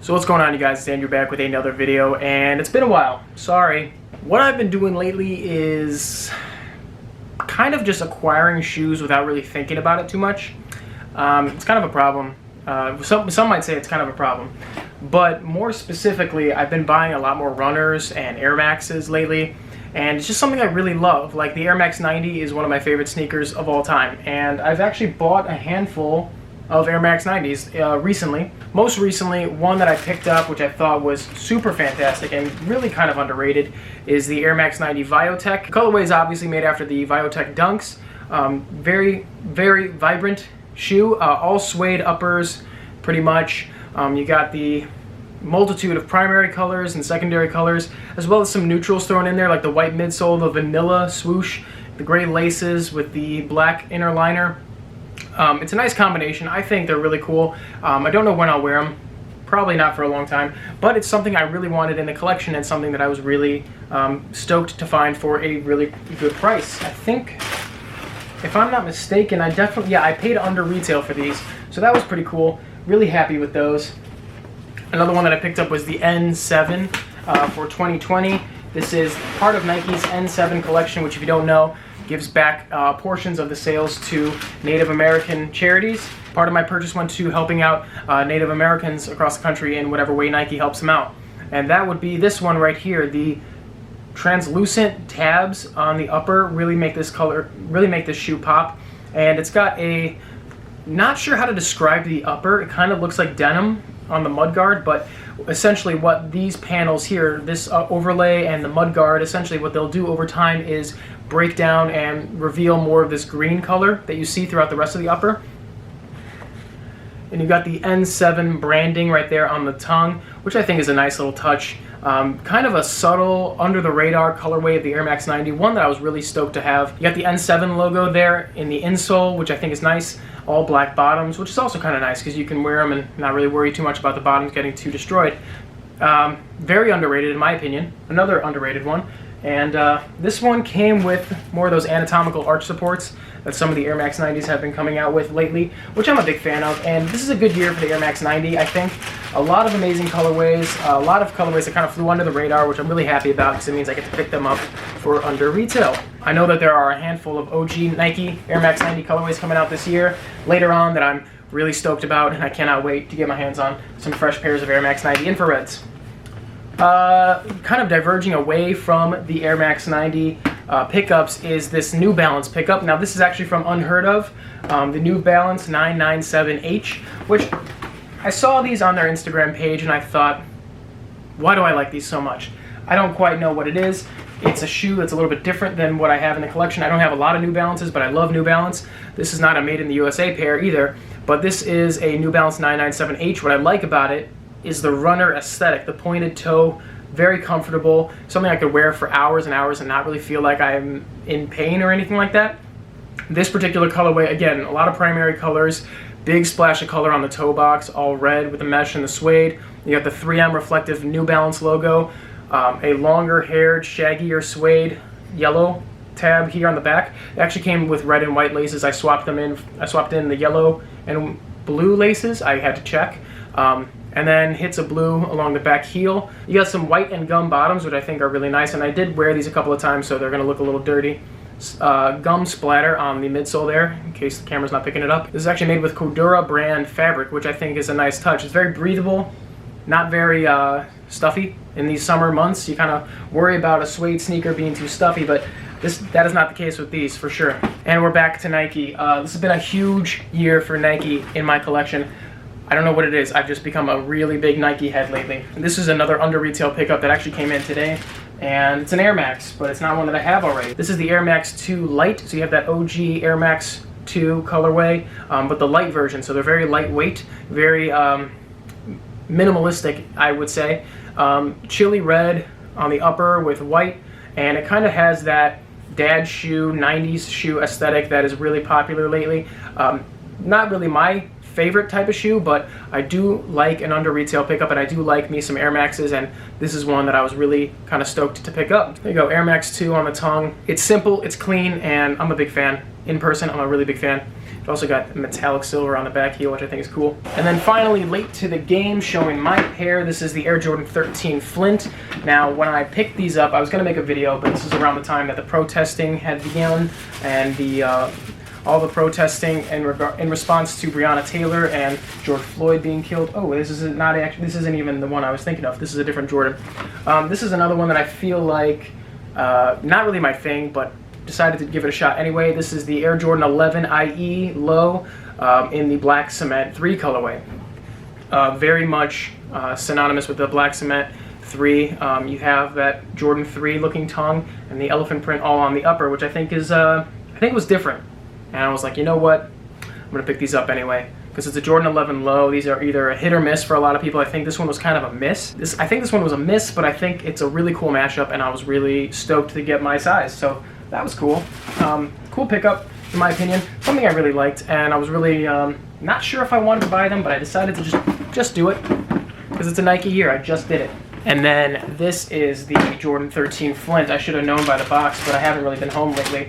So what's going on, you guys? It's Andrew back with another video, and it's been a while. Sorry. What I've been doing lately is kind of just acquiring shoes without really thinking about it too much. It's kind of a problem. Some might say it's kind of a problem. But more specifically, I've been buying a lot more runners and Air Maxes lately. And it's just something I really love. Like, the Air Max 90 is one of my favorite sneakers of all time. And I've actually bought a handful of Air Max 90s recently. Most recently, one that I picked up, which I thought was super fantastic and really kind of underrated, is the Air Max 90 Viotech. The colorway is obviously made after the Viotech Dunks. Very, very vibrant shoe. All suede uppers, pretty much. You got the multitude of primary colors and secondary colors, as well as some neutrals thrown in there, like the white midsole, the vanilla swoosh, the gray laces with the black inner liner. It's a nice combination. I think they're really cool. I don't know when I'll wear them. Probably not for a long time, but it's something I really wanted in the collection and something that I was really stoked to find for a really good price. I think, if I'm not mistaken, I paid under retail for these, so that was pretty cool. Really happy with those. Another one that I picked up was the N7 for 2020. This is part of Nike's N7 collection, which, if you don't know, gives back portions of the sales to Native American charities. Part of my purchase went to helping out Native Americans across the country in whatever way Nike helps them out. And that would be this one right here. The translucent tabs on the upper really make this shoe pop. And it's got a, not sure how to describe the upper. It kind of looks like denim on the mudguard, but essentially what these panels here, this overlay and the mudguard, essentially what they'll do over time is break down and reveal more of this green color that you see throughout the rest of the upper. And you've got the N7 branding right there on the tongue, which I think is a nice little touch. Kind of a subtle, under-the-radar colorway of the Air Max 90, one that I was really stoked to have. You got the N7 logo there in the insole, which I think is nice. All black bottoms, which is also kind of nice because you can wear them and not really worry too much about the bottoms getting too destroyed. Very underrated in my opinion. Another underrated one. And this one came with more of those anatomical arch supports that some of the Air Max 90s have been coming out with lately, which I'm a big fan of. And this is a good year for the Air Max 90, I think. A lot of amazing colorways, a lot of colorways that kind of flew under the radar, which I'm really happy about because it means I get to pick them up for under retail. I know that there are a handful of OG Nike Air Max 90 colorways coming out this year later on that I'm really stoked about, and I cannot wait to get my hands on some fresh pairs of Air Max 90 Infrareds. Kind of diverging away from the Air Max 90 pickups is this New Balance pickup. Now, this is actually from Unheard Of, the New Balance 997H, which I saw these on their Instagram page and I thought, why do I like these so much? I don't quite know what it is. It's a shoe that's a little bit different than what I have in the collection. I don't have a lot of New Balances, but I love New Balance. This is not a made in the USA pair either, but this is a New Balance 997H. What I like about it is the runner aesthetic, the pointed toe, very comfortable, something I could wear for hours and hours and not really feel like I'm in pain or anything like that. This particular colorway, again, a lot of primary colors, big splash of color on the toe box, all red with the mesh and the suede. You got the 3M reflective New Balance logo, a longer haired, shaggier suede yellow tab here on the back. It actually came with red and white laces. I swapped in the yellow and blue laces. I had to check. And then hits of blue along the back heel. You got some white and gum bottoms, which I think are really nice, and I did wear these a couple of times, so they're gonna look a little dirty. Gum splatter on the midsole there, in case the camera's not picking it up. This is actually made with Cordura brand fabric, which I think is a nice touch. It's very breathable, not very stuffy. In these summer months, you kind of worry about a suede sneaker being too stuffy, but that is not the case with these, for sure. And we're back to Nike. This has been a huge year for Nike in my collection. I don't know what it is. I've just become a really big Nike head lately. And this is another under retail pickup that actually came in today. And it's an Air Max, but it's not one that I have already. This is the Air Max 2 Light. So you have that OG Air Max 2 colorway, but the light version. So they're very lightweight, very minimalistic, I would say. Chili red on the upper with white. And it kind of has that dad shoe, 90s shoe aesthetic that is really popular lately. Not really my favorite type of shoe, but I do like an under retail pickup, and I do like me some Air Maxes, and this is one that I was really kind of stoked to pick up. There you go, Air Max 2 on the tongue. It's simple, it's clean, and I'm a big fan. In person, I'm a really big fan. It's also got metallic silver on the back heel, which I think is cool. And then finally, late to the game, showing my pair. This is the Air Jordan 13 Flint. Now, when I picked these up, I was going to make a video, but this is around the time that the protesting had begun, and all the protesting in response to Breonna Taylor and George Floyd being killed. Oh, this isn't even the one I was thinking of. This is a different Jordan. This is another one that I feel like not really my thing, but decided to give it a shot anyway. This is the Air Jordan 11 IE Low in the Black Cement 3 colorway. Very much synonymous with the Black Cement 3. You have that Jordan 3 looking tongue and the elephant print all on the upper, which I think was different. And I was like, you know what? I'm gonna pick these up anyway, because it's a Jordan 11 Low. These are either a hit or miss for a lot of people. I think this one was kind of a miss. I think this one was a miss, but I think it's a really cool mashup, and I was really stoked to get my size. So that was cool. Cool pickup, in my opinion. Something I really liked, and I was really not sure if I wanted to buy them, but I decided to just do it, because it's a Nike year. I just did it. And then this is the Jordan 13 Flint. I should have known by the box, but I haven't really been home lately.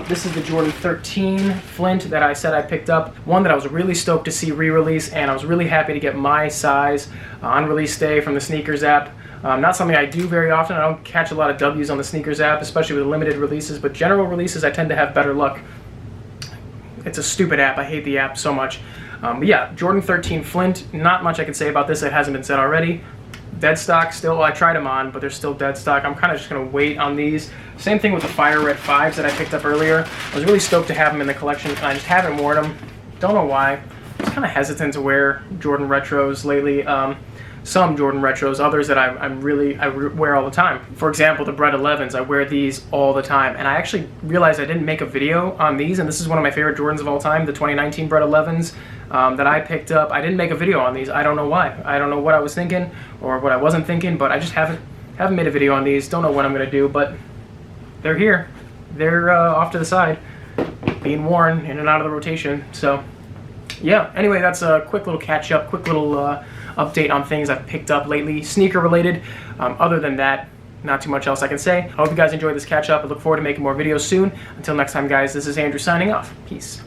This is the Jordan 13 Flint that I said I picked up. One that I was really stoked to see re-release, and I was really happy to get my size on release day from the SNKRS app. Not something I do very often. I don't catch a lot of W's on the SNKRS app, especially with limited releases, but general releases I tend to have better luck. It's a stupid app. I hate the app so much. But yeah, Jordan 13 Flint. Not much I can say about this that hasn't been said already. Dead stock still. Well, I tried them on, but they're still dead stock. I'm kind of just going to wait on these. Same thing with the Fire Red 5s that I picked up earlier. I was really stoked to have them in the collection, and I just haven't worn them. Don't know why. I was kind of hesitant to wear Jordan Retros lately. Some Jordan Retros, others that I wear all the time. For example, the Bred 11s, I wear these all the time. And I actually realized I didn't make a video on these, and this is one of my favorite Jordans of all time, the 2019 Bred 11s that I picked up. I didn't make a video on these. I don't know why. I don't know what I was thinking or what I wasn't thinking, but I just haven't made a video on these. Don't know what I'm going to do, but they're here. They're off to the side, being worn in and out of the rotation. So yeah, anyway, that's a quick little catch up, quick little update on things I've picked up lately, sneaker related. Other than that, not too much else I can say. I hope you guys enjoyed this catch up. I look forward to making more videos soon. Until next time, guys, this is Andrew signing off. Peace.